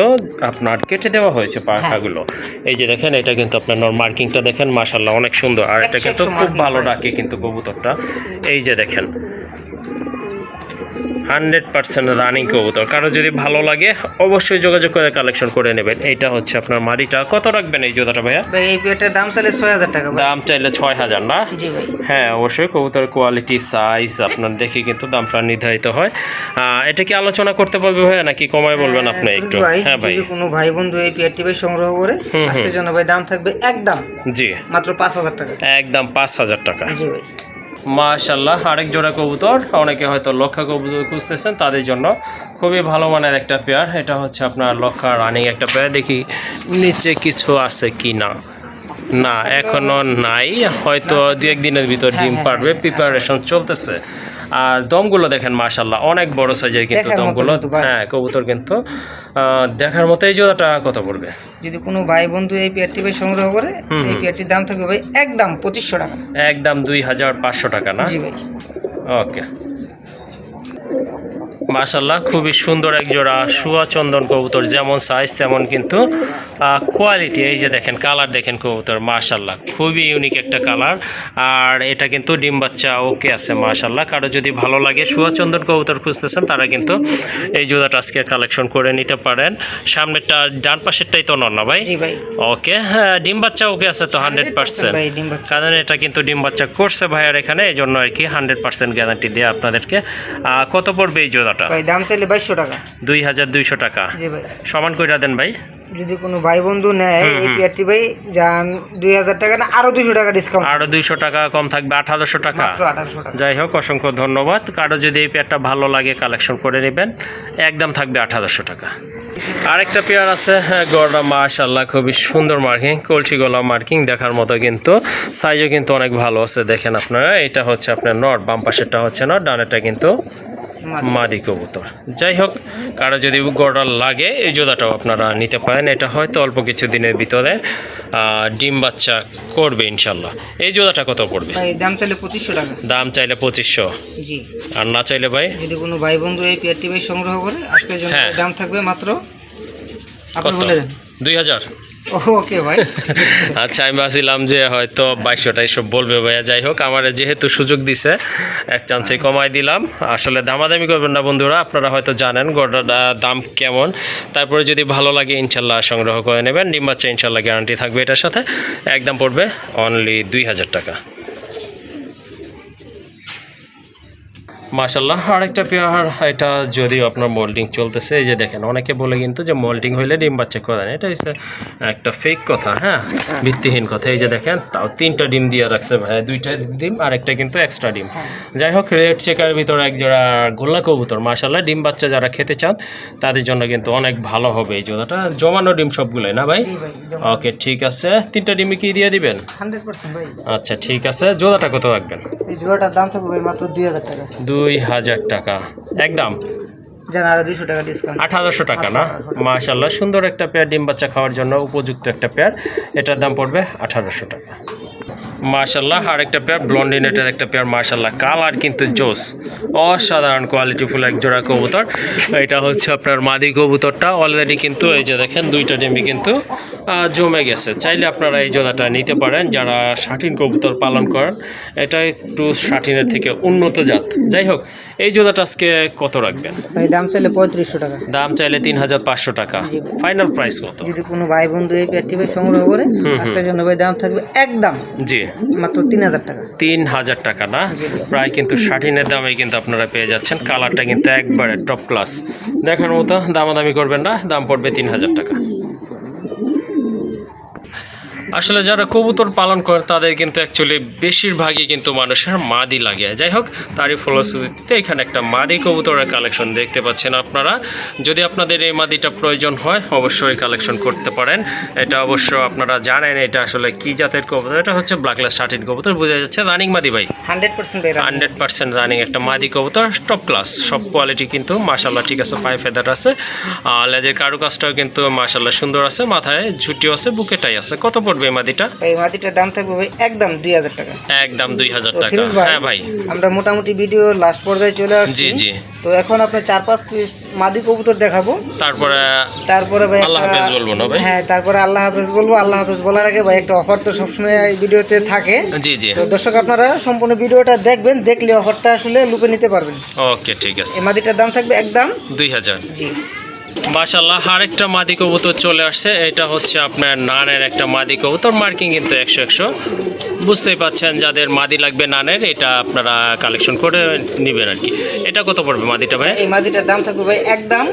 আপনার কেটে দেওয়া হয়েছে পাখাগুলো। এই যে দেখেন এটা কিন্তু আপনার নর। মার্কিংটা দেখেন মাশাআল্লাহ অনেক সুন্দর, আর এটা কিন্তু খুব ভালো ডাকে কিন্তু কবুতরটা। এই যে দেখেন 100% রানিং কবুতর। কারো যদি ভালো লাগে অবশ্যই যোগাযোগ করে কালেকশন করে নেবেন। এইটা হচ্ছে আপনার মাদিটা। কত রাখবেন এই জোড়াটা ভাইয়া? ভাই এই পেয়ারটার দাম চাইলে 6000 টাকা। দাম চাইলে 6000 না? জি ভাই। হ্যাঁ অবশ্যই, কবুতর কোয়ালিটি সাইজ আপনার দেখে কিন্তু দামটা নির্ধারিত হয়। এটা কি আলোচনা করতে পারবে ভাইয়া নাকি কমায় বলবেন আপনি একটু? হ্যাঁ ভাই, যদি কোনো ভাই বন্ধু এই পেয়ারটি ভাই সংগ্রহ করে আজকের জন্য ভাই দাম থাকবে একদম জি মাত্র 5000 টাকা। একদম 5000 টাকা। জি ভাই। মাশাআল্লাহ, আরেক জোড়া কবুতর। অনেকে হয়তো লক্ষা কবুতর খুঁজতেছেন তাদের জন্য খুবই ভালো মানের একটা পেয়ার। এটা হচ্ছে আপনার লক্ষা রানিং একটা পেয়ার। দেখি নিচে কিছু আছে কি না। না এখনো নাই, হয়তো 2-1 দিনের ভিতর ডিম পারবে, প্রিপারেশন চলতেছে। আর দমগুলো দেখেন মাশাআল্লাহ অনেক বড় সাইজের কিন্তু দমগুলো। হ্যাঁ কবুতর কিন্তু দেখার মতো। এই জোড়াটা কত পড়বে? যদি কোনো ভাই বন্ধু এই পেয়ারটি ভাই সংগ্রহ করে, এই পেয়ারটির দাম থাকবে ভাই একদম 2500 টাকা। একদম 2500 টাকা না? জি ভাই। ওকে, মাশাআল্লাহ খুবই সুন্দর এক জোড়া শুয়া চন্দন কবুতর। যেমন সাইজ তেমন কিন্তু কোয়ালিটি। এই যে দেখেন কালার দেখেন কবুতর মাশাআল্লাহ খুবই ইউনিক একটা কালার। আর এটা কিন্তু ডিম বাচ্চা ওকে আছে মাশাআল্লাহ। কারো যদি ভালো লাগে শুয়া চন্দন কবুতর খুঁজতেছেন তারা কিন্তু এই জোড়াটা আজকে কালেকশন করে নিতে পারেন। সামনেরটা ডান পাশেরটাই তো নর না ভাই? জি ভাই। ওকে, হ্যাঁ ডিম বাচ্চা ওকে আছে তো 100%। কারণ এটা কিন্তু ডিম বাচ্চা করছে ভাইয়ার এখানে, এই জন্য আর কি 100% গ্যারান্টি দিয়ে আপনাদেরকে। কত পড়বে এই জোড়াটা? ভাই দাম চাইলে 2200 টাকা। 2200 টাকা। জি ভাই। সমান কইরা দেন ভাই। যদি কোনো ভাই বন্ধু নেয় এই পেয়ারটি ভাই যান 2000 টাকা না আরো 200 টাকা ডিসকাউন্ট। আরো 200 টাকা কম থাকবে, 1800 টাকা। মাত্র 1800 টাকা। যাই হোক অসংখ্য ধন্যবাদ। কারো যদি এই পেয়ারটা ভালো লাগে কালেকশন করে নেবেন, একদম থাকবে 1800 টাকা। আরেকটা পেয়ার আছে গড়া মাশাআল্লাহ খুবই সুন্দর মার্কিং, কলসি গলা মার্কিং দেখার মতো কিন্তু। সাইজও কিন্তু অনেক ভালো আছে দেখেন আপনারা। এটা হচ্ছে আপনার নর, বাম পাশেরটা হচ্ছে নর, ডানেরটা কিন্তু মাদি কবুতর। যাই হোক কারো যদি গড়া লাগে এই জোড়াটাও আপনারা নিতে পারেন। এটা হয়তো অল্প কিছু দিনের ভিতরে ডিম বাচ্চা করবে ইনশাল্লাহ। এই জোড়াটা কত পড়বে? ভাই দাম চাইলে 2500 টাকা। দাম চাইলে 2500। জি। আর না চাইলে ভাই? যদি কোনো ভাই বন্ধু এই পেয়ারটি ভাই সংগ্রহ করে আজকের জন্য দাম থাকবে মাত্র, আপনি বলে দেন। 2000। ওকে ভাই। আচ্ছা আমি ভাবছিলাম যে হয়তো 2200 এসব বলবে ভাইয়া। যাই হোক আমার যেহেতু সুযোগ দিছে এক চান্সে কমাই দিলাম। আসলে দামাদামি করবেন না বন্ধুরা, আপনারা হয়তো জানেন গড়ার দাম কেমন। তারপরে যদি ভালো লাগে ইনশাল্লাহ সংগ্রহ করে নেবেন। ডিম বাচ্চা ইনশাল্লাহ গ্যারান্টি থাকবে এটার সাথে। একদম পড়বে অনলি 2000 টাকা। মাশাল্লাহ আরেকটা পেয়ার, এটা যদিও আপনার মোল্ডিং চলতেছে, এই যে দেখেন অনেকে বলে কিন্তু যে মোল্ডিং হইলে ডিম বাচ্চা করে না, এটা হচ্ছে একটা ফেক কথা, হ্যাঁ ভিত্তিহীন কথা। এই যে দেখেন তাও 3টা ডিম দিয়ে রাখছে ভাই, 2টা ডিম আর একটা কিন্তু এক্সট্রা ডিম। যাই হোক রেড চেকার ভিতরে এক জোড়া গোল্লা কবুতর, মাশাল্লাহ ডিম বাচ্চা যারা খেতে চান তাদের জন্য কিন্তু অনেক ভালো হবে এই জোড়াটা, জমানো ডিম সবগুলোই না ভাই? জি ভাই, ওকে ঠিক আছে, 3টা ডিমই কি দিয়ে দিবেন? 100% ভাই। আচ্ছা ঠিক আছে, জোড়াটা কত রাখবেন? এই জোড়াটার দাম থাকবে ভাই মাত্র 2000 টাকা। 2000 টাকা একদম, জান আরো 200 টাকা ডিসকাউন্ট। 1800 টাকা না? মাশাল্লাহ সুন্দর একটা পেয়ার, ডিম বাচ্চা খাওয়ার জন্য উপযুক্ত একটা পেয়ার, এটার দাম পড়বে 1800 টাকা। মাশাল্লাহ আরেকটা পেয়ার ব্লন্ডিনেটের একটা পেয়ার, মাশাল্লাহ কালার কিন্তু জোস, অসাধারণ কোয়ালিটিফুল এক জোড়া কবুতর। এটা হচ্ছে আপনার মাদি কবুতরটা, অলরেডি কিন্তু এই যে দেখেন 2টা ডিমই কিন্তু জমে গেছে। চাইলে আপনারা এই জোড়াটা নিতে পারেন যারা শাটিন কবুতর পালন করেন, এটা একটু শাটিনের থেকে উন্নত জাত। যাই হোক এই জোড়াটা আজকে কত রাখবেন? ভাই দাম চাইলে 3500 টাকা। দাম চাইলে 3500 টাকা, ফাইনাল প্রাইস কত? যদি কোনো ভাই বন্ধু এই পেয়ারটি ভাই সংগ্রহ করে আজকের জন্য ভাই দাম থাকবে একদম জি মাত্র 3000 টাকা। 3000 টাকা না? প্রায় কিন্তু শাটিনের দামে কিন্তু আপনারা পেয়ে যাচ্ছেন, কালারটা কিন্তু একবারে টপ ক্লাস, দেখার মতো, দামাদামি করবেন না, দাম পড়বে 3000 টাকা। আসলে যারা কবুতর পালন করে তাদের কিন্তু অ্যাকচুয়ালি বেশিরভাগই কিন্তু মানুষের মাদি লাগে। যাই হোক তারই ফলশ্রুতিতে এখানে একটা মাদি কবুতরের কালেকশন দেখতে পাচ্ছেন আপনারা। যদি আপনাদের এই মাদিটা প্রয়োজন হয় অবশ্যই কালেকশন করতে পারেন। এটা অবশ্য আপনারা জানেন এটা আসলে কি জাতের কবুতর, এটা হচ্ছে ব্ল্যাকলেস শাটিন কবুতর, বোঝা যাচ্ছে রানিং মাদি ভাই, 100% ভাই 100% রানিং একটা মাদি কবুতর, টপ ক্লাস, সব কোয়ালিটি কিন্তু মাশাল্লাহ ঠিক আছে, পায়ে ফেদার আছে, আর লেজের কারুকাজটাও কিন্তু মাশাল্লাহ সুন্দর আছে, মাথায় ঝুটিও আছে, বুকেটাই আছে। কত পড়বে এই মাদিটা? এই মাদিটার দাম থাকবে ভাই একদম 2000 টাকা। একদম 2000 টাকা। ফিরোজ ভাই, হ্যাঁ ভাই আমরা মোটামুটি ভিডিও লাস্ট পর্যায়ে চলে আসছি। জি জি। তো এখন আপনার 4-5 পিস মাদি কবুতর দেখাবো, তারপরে ভাই আল্লাহ হাফেজ বলবো না ভাই? হ্যাঁ তারপরে আল্লাহ হাফেজ বলবো। আল্লাহ হাফেজ বলার আগে ভাই একটা অফার তো সবসময় এই ভিডিওতে থাকে। জি জি। তো দর্শক আপনারা সম্পূর্ণ ভিডিওটা দেখবেন, দেখলে অফারটা আসলে লুপে নিতে পারবেন। ওকে ঠিক আছে, এই মাদিটার দাম থাকবে একদম 2000। জি। মাশাল্লাহ আরেকটা মাদি কবুতর চলে আসছে, এটা হচ্ছে আপনার নানের একটা মাদি কবুতর, মার্কিং কিন্তু 100-100, বুঝতেই পাচ্ছেন যাদের মাদি লাগবে নানের এটা আপনারা কালেকশন করে নেবেন আর কি। এটা কত পড়বে মাদিটা ভাই? এই মাদিটার দাম থাকবে ভাই একদম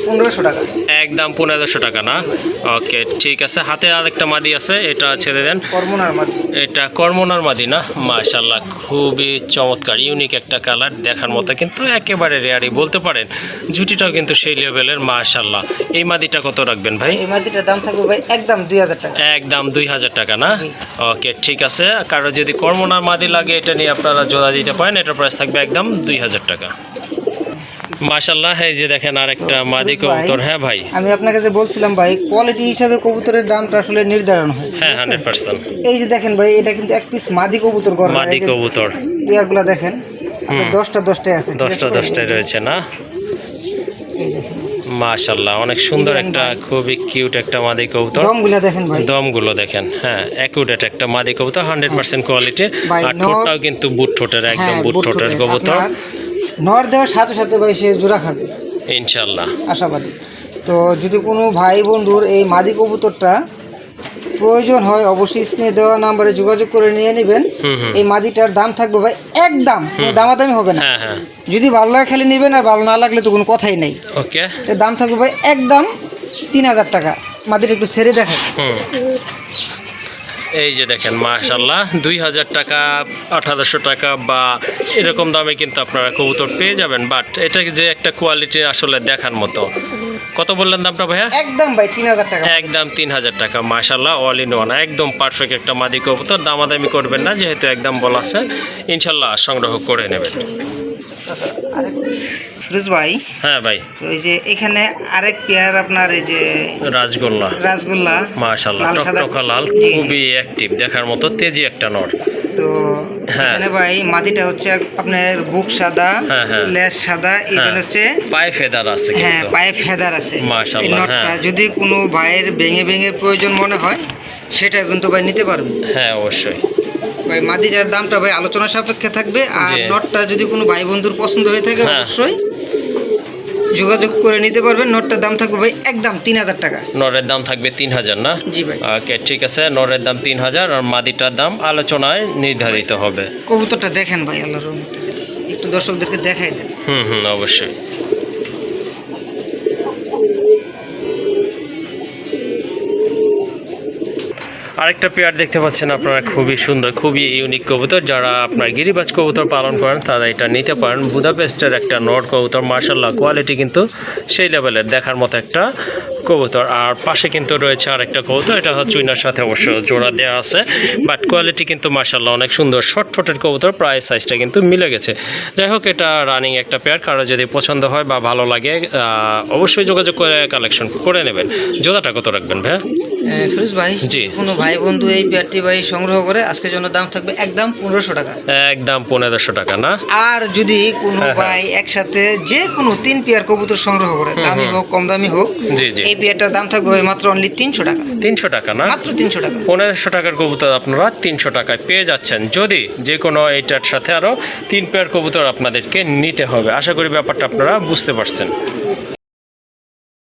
1500 টাকা। একদম 1500 টাকা না? ওকে ঠিক আছে। হাতে আরেকটা মাদি আছে, এটা ছেড়ে দেন। কর্মনার মাদি, এটা কর্মনার মাদি না? মাশাল্লাহ খুবই চমৎকার, ইউনিক একটা কালার, দেখার মতো কিন্তু একেবারে রেয়ারই বলতে পারেন, ঝুটিটাও কিন্তু সেই লেভেলের। মাশাল্লাহ এই মাদিটা কত রাখবেন ভাই? এই মাদিটার দাম থাকবে ভাই একদম 2000 টাকা। একদম 2000 টাকা না? জি। ওকে ঠিক আছে, কারো যদি কর্মনার মাদি লাগে এটা নিয়ে আপনারা জোড়া দিতে পারেন, এটার প্রাইস থাকবে একদম 2000 টাকা। মাশাল্লাহ এই যে দেখেন আরেকটা মাদি কবুতর। হ্যাঁ ভাই আমি আপনাকে যে বলছিলাম ভাই কোয়ালিটি হিসাবে কবুতরের দামটা আসলে নির্ধারণ হয়। হ্যাঁ 100%। এই যে দেখেন ভাই এটা কিন্তু এক পিস মাদি কবুতর গড়, মাদি কবুতর ইয়াগুলো দেখেন 10টায় আছে, 10টায় রয়েছে না? মাশাল্লাহ অনেক সুন্দর একটা, খুবই কিউট একটা মাদি কবুতর। দমগুলো দেখেন ভাই, দমগুলো দেখেন, হ্যাঁ অ্যাকুরেট একটা মাদি কবুতর, 100% কোয়ালিটি, আর ঠোঁটটাও কিন্তু বুট ঠোঁটের, একদম বুট ঠোঁটের কবুতর। নর দেওয়ার সাথে সাথে ভাই সে জোড়া খাবে ইনশাল্লাহ, আশাবাদী। তো যদি কোনো ভাই বন্ধুর এই মাদি কবুতরটা প্রয়োজন হয় অবশ্যই স্ক্রিনে দেওয়া নাম্বারে যোগাযোগ করে নিয়ে নেবেন। এই মাদিটার দাম থাকবে ভাই একদম, কোনো দামাদামি হবে না। হ্যাঁ হ্যাঁ যদি ভালো লাগে খালি নেবেন, আর ভালো না লাগলে তো কোনো কথাই নেই। ওকে এর দাম থাকবে ভাই একদম 3000 টাকা। মাদিটা একটু ছেড়ে দেখেন। এই যে দেখেন মাশাল্লাহ 2000 টাকা 1800 টাকা বা এরকম দামে কিন্তু আপনারা কবুতর পেয়ে যাবেন, বাট এটা যে একটা কোয়ালিটি আসলে দেখার মতো। কত বললেন দামটা ভাইয়া? একদম ভাই 3000 টাকা। একদম 3000 টাকা। মাশাল্লাহ অল ইন ওয়ান, একদম পারফেক্ট একটা মাদি কবুতর, দামাদামি করবেন না, যেহেতু একদম বলা আছে, ইনশাল্লাহ সংগ্রহ করে নেবেন। ফিরোজ ভাই, হ্যাঁ ভাই, তো এই যে এখানে আরেক পেয়ার আপনার এই যে রাজগোল্লা, মাশাল্লাহ টকটকা লাল, খুবই অ্যাক্টিভ, দেখার মতো তেজি একটা নর। তো এখানে ভাই মাদিটা হচ্ছে আপনার বুক সাদা, লেজ সাদা, ইভেন হচ্ছে পায়ে ফেদার আছে, হ্যাঁ পায়ে ফেদার আছে। মাশাআল্লাহ, হ্যাঁ যদি কোনো ভাইয়ের ভেঙে প্রয়োজন মনে হয় সেটা কিন্তু ভাই নিতে পারবে। হ্যাঁ অবশ্যই ভাই মাদিটার দামটা ভাই আলোচনা সাপেক্ষে থাকবে, আর নটটা যদি কোনো ভাই বন্ধুর পছন্দ হয়ে থাকে অবশ্যই যোগাযোগ করে নিতে পারবেন। নটটার দাম থাকবে ভাই একদম 3000 টাকা। নরের দাম থাকবে 3000 না? জি ভাই। ওকে ঠিক আছে, নরের দাম 3000 আর মাদিটার দাম আলোচনায় নির্ধারিত হবে। কবুতরটা দেখেন ভাই, আল্লাহর রহমতে একটু দর্শকদেরকে দেখাই দেন। অবশ্যই। আরেকটা পেয়ার দেখতে পাচ্ছেন আপনারা, খুবই সুন্দর, খুবই ইউনিক কবুতর। যারা আপনার গিরিবাজ কবুতর পালন করেন তারা এটা নিতে পারেন। বুদাপেস্টের একটা নর কবুতর, মার্শাল্লাহ কোয়ালিটি কিন্তু সেই লেভেলের, দেখার মতো একটা কবুতর। আর পাশে কিন্তু রয়েছে আরেকটা কবুতর, এটা হচ্ছে চুইনার সাথে অবশ্য জোড়া দেওয়া আছে, বাট কোয়ালিটি কিন্তু মার্শাল্লাহ অনেক সুন্দর, শর্টফটের কবুতর, প্রায় সাইজটা কিন্তু মিলে গেছে। যাই হোক, এটা রানিং একটা পেয়ার, কারো যদি পছন্দ হয় বা ভালো লাগে অবশ্যই যোগাযোগ করে কালেকশন করে নেবেন। জোড়াটা কত রাখবেন ভাই? ফিরোজ ভাই, জি, কোনো ভাই বন্ধু এই পেয়ারটি ভাই সংগ্রহ করে আজকের জন্য দাম থাকবে একদম 1500 টাকা। একদম 1500 টাকা না? আর যদি কোনো ভাই একসাথে যে কোনো 3 পেয়ার কবুতর সংগ্রহ করে, দামি হোক কম দামি হোক, জি জি, এই পেয়ারটার দাম থাকবে ভাই মাত্র অনলি 300 টাকা। 300 টাকা না? মাত্র 300 টাকা। 1500 টাকার কবুতর আপনারা 300 টাকায় পেয়ে যাচ্ছেন। যদি যে কোনো এইটার সাথে আরও 3 পেয়ার কবুতর আপনাদেরকে নিতে হবে। আশা করি ব্যাপারটা আপনারা বুঝতে পারছেন।